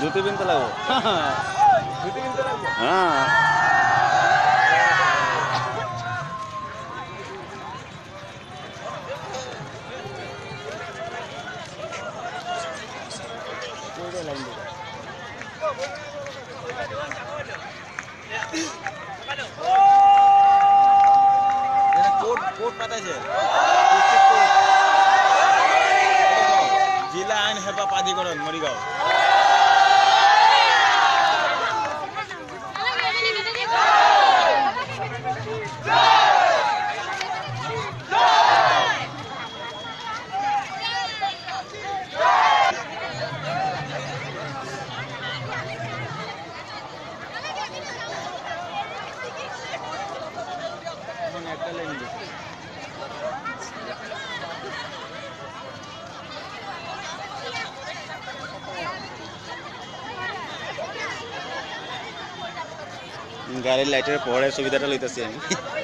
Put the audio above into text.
জুতি পিনতে লাগবো হ্যাঁ কোৰ্ট পাতাইছে জিলা আইন সেৱা প্ৰাধিকৰণ মৰিগাঁও গাড়িৰ লাইটেৰ পৰে সুবিধাটা লইতেছি আমি